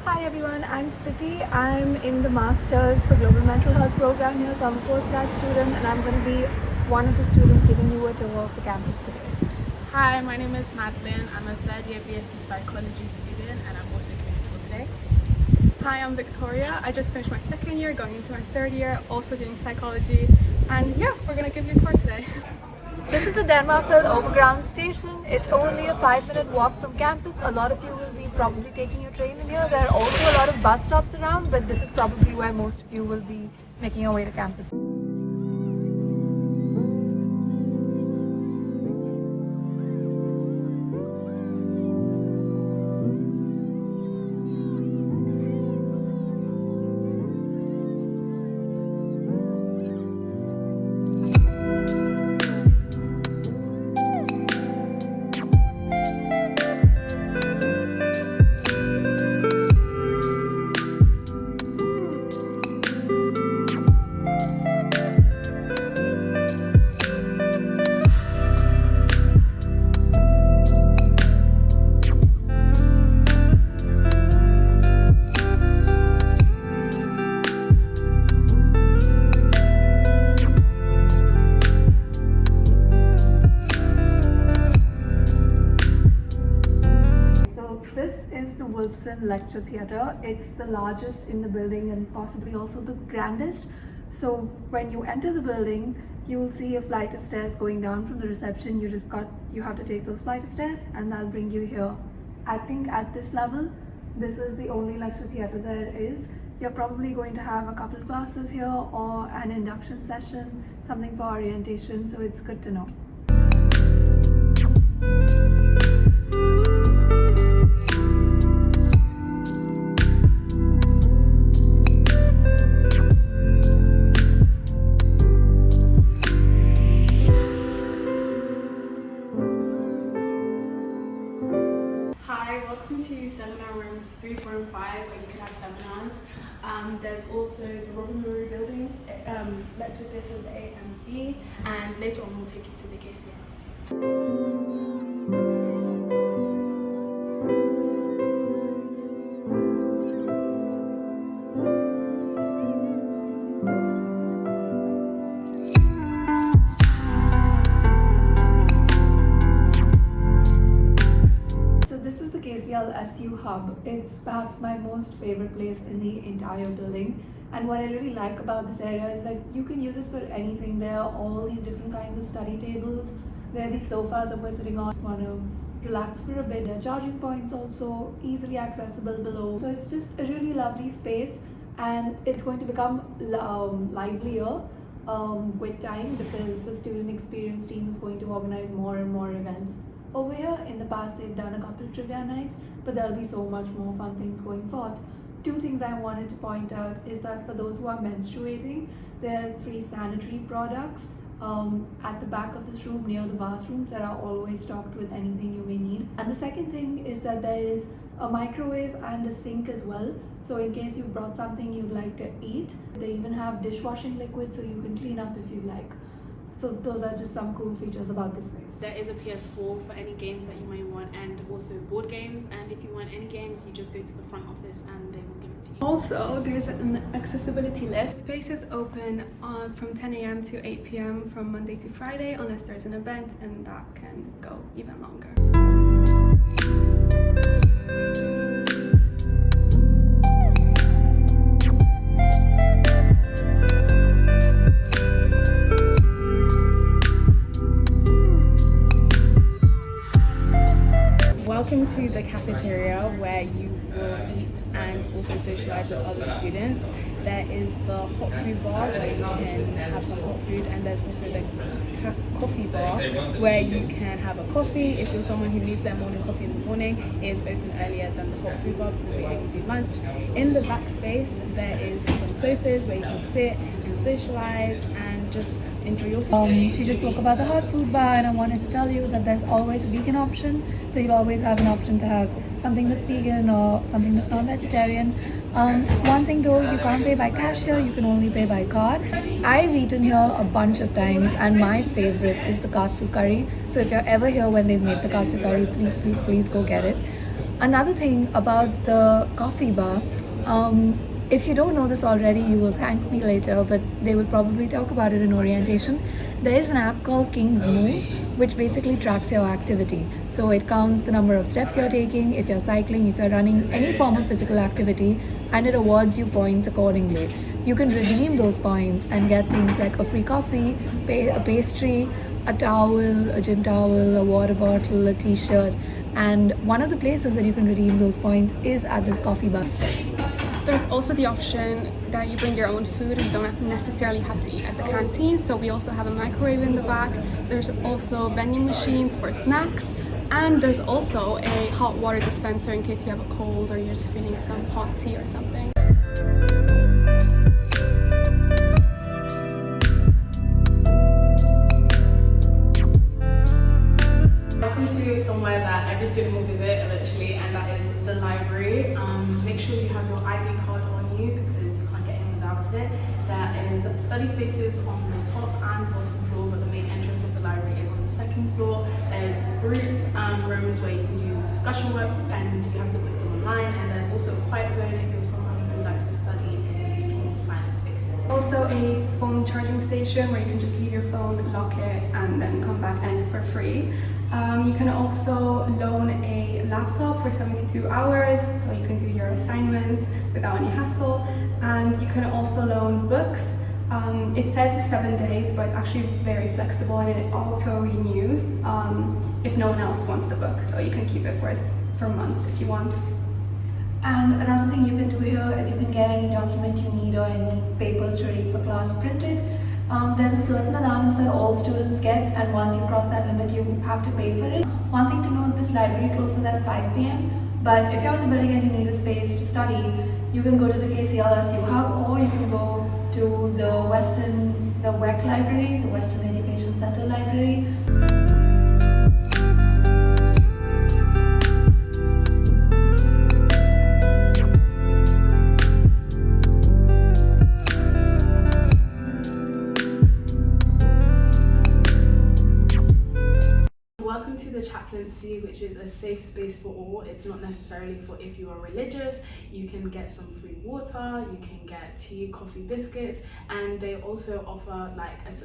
Hi everyone, I'm Stuti. I'm in the Masters for Global Mental Health program here, so I'm a postgrad student and I'm going to be one of the students giving you a tour of the campus today. Hi, my name is Madeline. I'm a third year BSc Psychology student and I'm also giving a tour today. Hi, I'm Victoria. I just finished my second year, going into my third year, also doing psychology. And yeah, we're going to give you a tour today. This is the Denmarkville Overground Station. It's only a 5-minute walk from campus. A lot of you will be probably taking your train in here. There are also a lot of bus stops around, but this is probably where most of you will be making your way to campus. Weston Lecture Theatre. It's the largest in the building and possibly also the grandest. So when you enter the building, you will see a flight of stairs going down from the reception. You have to take those flight of stairs and that'll bring you here. I think at this level, this is the only lecture theatre there is. You're probably going to have a couple of classes here or an induction session, something for orientation, so it's good to know. Hi, welcome to seminar rooms 3, 4 and 5 where you can have seminars. There's also the Robin Marie buildings, lecture theatres A and B, and later on we'll take you to the KCMs. SU Hub. It's perhaps my most favorite place in the entire building, and what I really like about this area is that you can use it for anything. There are all these different kinds of study tables. There are these sofas that we're sitting on. Want to relax for a bit. There are charging points also easily accessible below. So it's just a really lovely space, and it's going to become livelier with time because the student experience team is going to organize more and more events. Over here, in the past, they've done a couple of trivia nights, but there'll be so much more fun things going forth. 2 things I wanted to point out is that for those who are menstruating, there are free sanitary products at the back of this room near the bathrooms that are always stocked with anything you may need. And the second thing is that there is a microwave and a sink as well. So in case you've brought something you'd like to eat, they even have dishwashing liquid so you can clean up if you like. So those are just some cool features about this place. There is a PS4 for any games that you may want, and also board games, and if you want any games you just go to the front office and they will give it to you. Also, there's an accessibility lift. Space is open from 10 a.m. to 8 p.m. from Monday to Friday unless there's an event, and that can go even longer. Welcome to the cafeteria where you will eat and also socialise with other students. There is the hot food bar where you can have some hot food, and there's also the coffee bar where you can have a coffee. If you're someone who needs their morning coffee in the morning, it is open earlier than the hot food bar because they only do lunch. In the back space there is some sofas where you can sit and socialise and just enjoy your food. She just spoke about the hot food bar, and I wanted to tell you that there's always a vegan option, so you'll always have an option to have something that's vegan or something that's non-vegetarian. One thing though, you can't pay by cash here, you can only pay by card. I've eaten here a bunch of times and my favorite is the katsu curry. So if you're ever here when they've made the katsu curry, please go get it. Another thing about the coffee bar, if you don't know this already, you will thank me later, but they will probably talk about it in orientation. There is an app called King's Move, which basically tracks your activity. So it counts the number of steps you're taking, if you're cycling, if you're running, any form of physical activity, and it awards you points accordingly. You can redeem those points and get things like a free coffee, a pastry, a towel, a gym towel, a water bottle, a t-shirt. And one of the places that you can redeem those points is at this coffee bar. There's also the option that you bring your own food and you don't necessarily have to eat at the canteen. So we also have a microwave in the back. There's also vending machines for snacks. And there's also a hot water dispenser in case you have a cold or you're just feeling some hot tea or something. Welcome to somewhere that every student will visit eventually, and that is the library. Make sure you have your ID card on you because you can't get in without it. There is study spaces on the top and bottom floor, but the main entrance of the library is on the second floor. There's group rooms where you can do discussion work and you have to book them online, and there's also a quiet zone if you're someone who likes to study in silent spaces. Also a phone charging station where you can just leave your phone, lock it, and then come back, and it's for free. You can also loan a laptop for 72 hours, so you can do your assignments without any hassle. And you can also loan books. It says 7 days, but it's actually very flexible and it auto renews if no one else wants the book. So you can keep it for months if you want. And another thing you can do here is you can get any document you need or any papers to read for class printed. There's a certain allowance that all students get, and once you cross that limit you have to pay for it. One thing to note, this library closes at 5 p.m. but if you're in the building and you need a space to study, you can go to the KCLSU hub, or you can go to the WEC library, the Weston Education Centre library. Welcome to the chaplaincy, which is a safe space for all. It's not necessarily for if you are religious. You can get some free water, you can get tea, coffee, biscuits, and they also offer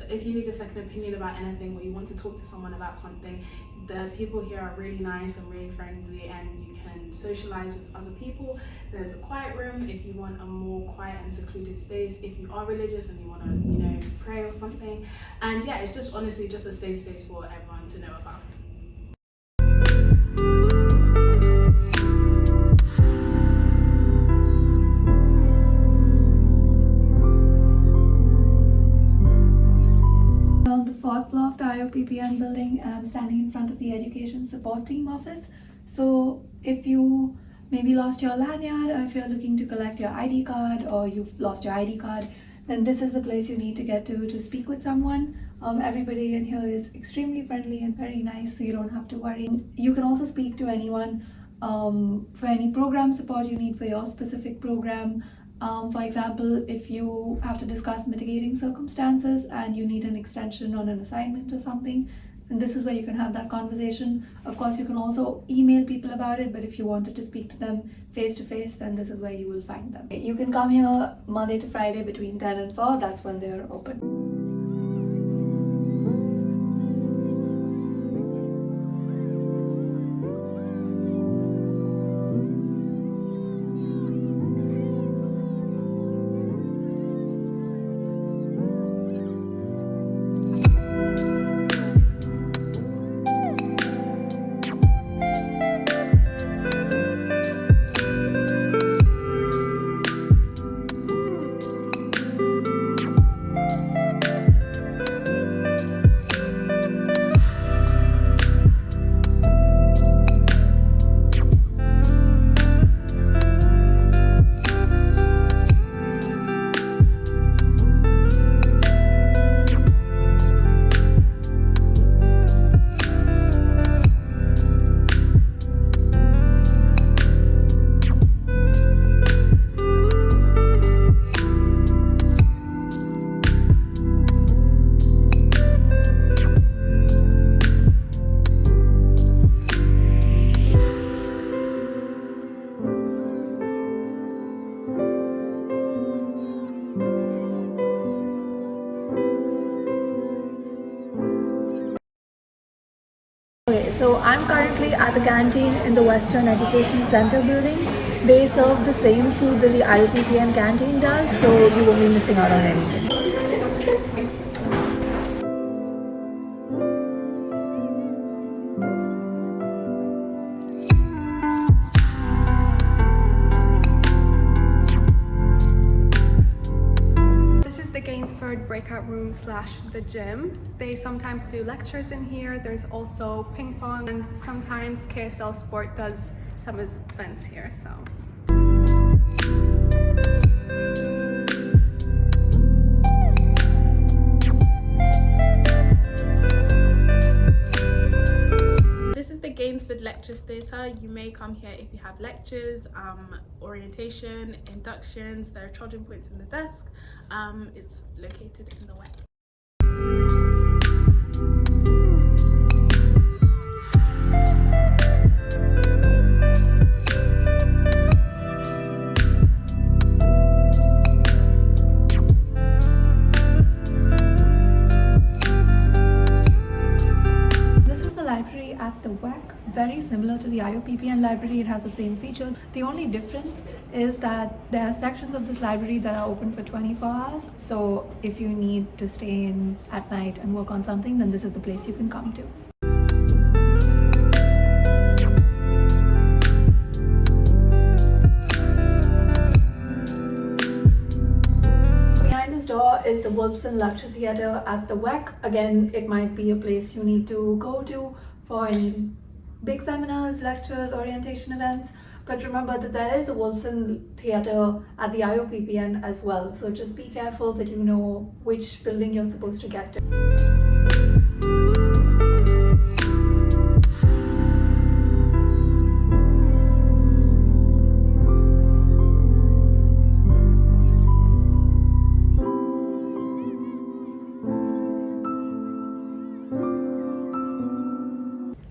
if you need a second opinion about anything or you want to talk to someone about something, the people here are really nice and really friendly, and you can socialize with other people. There's a quiet room if you want a more quiet and secluded space, if you are religious and you want to pray or something. And yeah, it's just honestly just a safe space for everyone to know about. On the 4th floor of the IoPPN building, and I'm standing in front of the Education Support Team office. So if you maybe lost your lanyard, or if you're looking to collect your ID card, or you've lost your ID card, then this is the place you need to get to speak with someone. Everybody in here is extremely friendly and very nice, so you don't have to worry. You can also speak to anyone for any program support you need for your specific program. For example, if you have to discuss mitigating circumstances and you need an extension on an assignment or something, then this is where you can have that conversation. Of course, you can also email people about it, but if you wanted to speak to them face to face, then this is where you will find them. You can come here Monday to Friday between 10 and 4, that's when they're open. Okay, so I'm currently at the canteen in the Weston Education Centre building. They serve the same food that the IoPPN canteen does, so you won't be missing out on anything. Breakout room / the gym. They sometimes do lectures in here. There's also ping pong, and sometimes KSL Sport does some events here. So. This is the Gainsford Lectures Theatre. You may come here if you have lectures, orientation, inductions. There are charging points in the desk. It's located in the WEC. At the WEC, very similar to the IoPPN library. It has the same features. The only difference is that there are sections of this library that are open for 24 hours. So if you need to stay in at night and work on something, then this is the place you can come to. Behind this door is the Wolfson Lecture Theatre at the WEC. Again, it might be a place you need to go to for any big seminars, lectures, orientation events. But remember that there is a Wolfson Theatre at the IoPPN as well. So just be careful that you know which building you're supposed to get to.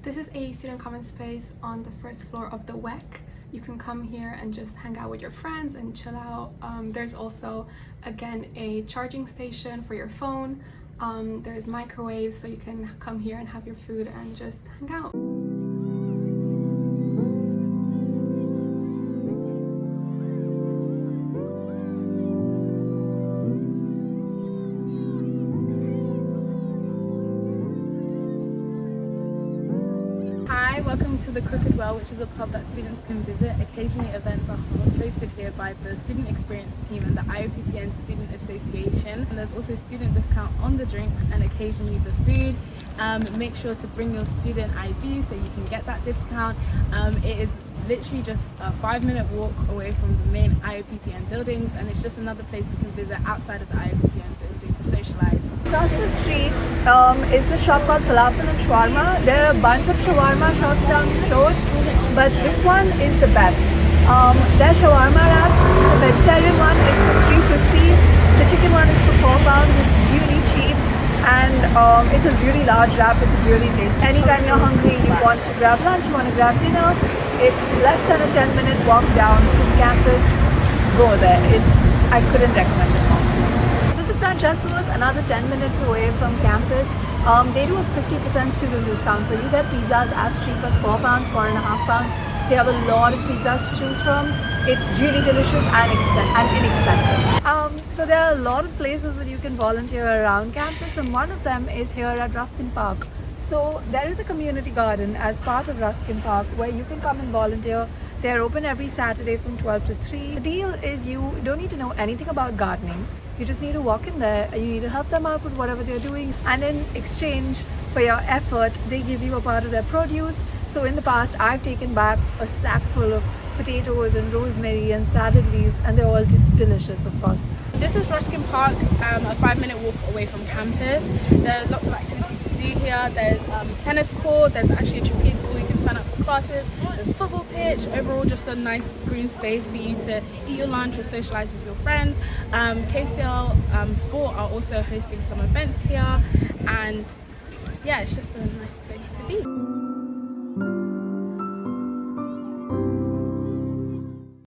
This is a student common space on the first floor of the WEC. You can come here and just hang out with your friends and chill out. There's also, again, a charging station for your phone. There's microwaves, so you can come here and have your food and just hang out. Welcome to the Crooked Well, which is a pub that students can visit. Occasionally events are hosted here by the Student Experience Team and the IoPPN Student Association. And there's also student discount on the drinks and occasionally the food. Make sure to bring your student ID so you can get that discount. It is literally just a 5-minute walk away from the main IoPPN buildings, and it's just another place you can visit outside of the IoPPN building to socialize. Across the street is the shop called Falafel and Shawarma. There are a bunch of shawarma shops down the road, but this one is the best. Their shawarma wraps, the vegetarian one is for $3.50, the chicken one is for £4. It's really cheap, and it's a really large wrap. It's really tasty. Anytime you're hungry, you want to grab lunch, you want to grab dinner, it's less than a 10-minute walk down from campus. Go there. I couldn't recommend it more. Francesco's, another 10 minutes away from campus. They do a 50% student discount, so you get pizzas as cheap as £4, £4.50. They have a lot of pizzas to choose from. It's really delicious and inexpensive. So there are a lot of places that you can volunteer around campus, and one of them is here at Ruskin Park. So there is a community garden as part of Ruskin Park where you can come and volunteer. They're open every Saturday from 12 to 3. The deal is you don't need to know anything about gardening. You just need to walk in there and you need to help them out with whatever they're doing. And in exchange for your effort, they give you a part of their produce. So in the past, I've taken back a sack full of potatoes and rosemary and salad leaves, and they're all delicious, of course. This is Ruskin Park, a 5-minute walk away from campus. There are lots of activities to do here. There's tennis court, there's actually a trapeze school you can sign up for classes, there's a football pitch, overall just a nice green space for you to eat your lunch or socialise with your friends. KCL Sport are also hosting some events here, and yeah, it's just a nice place to be.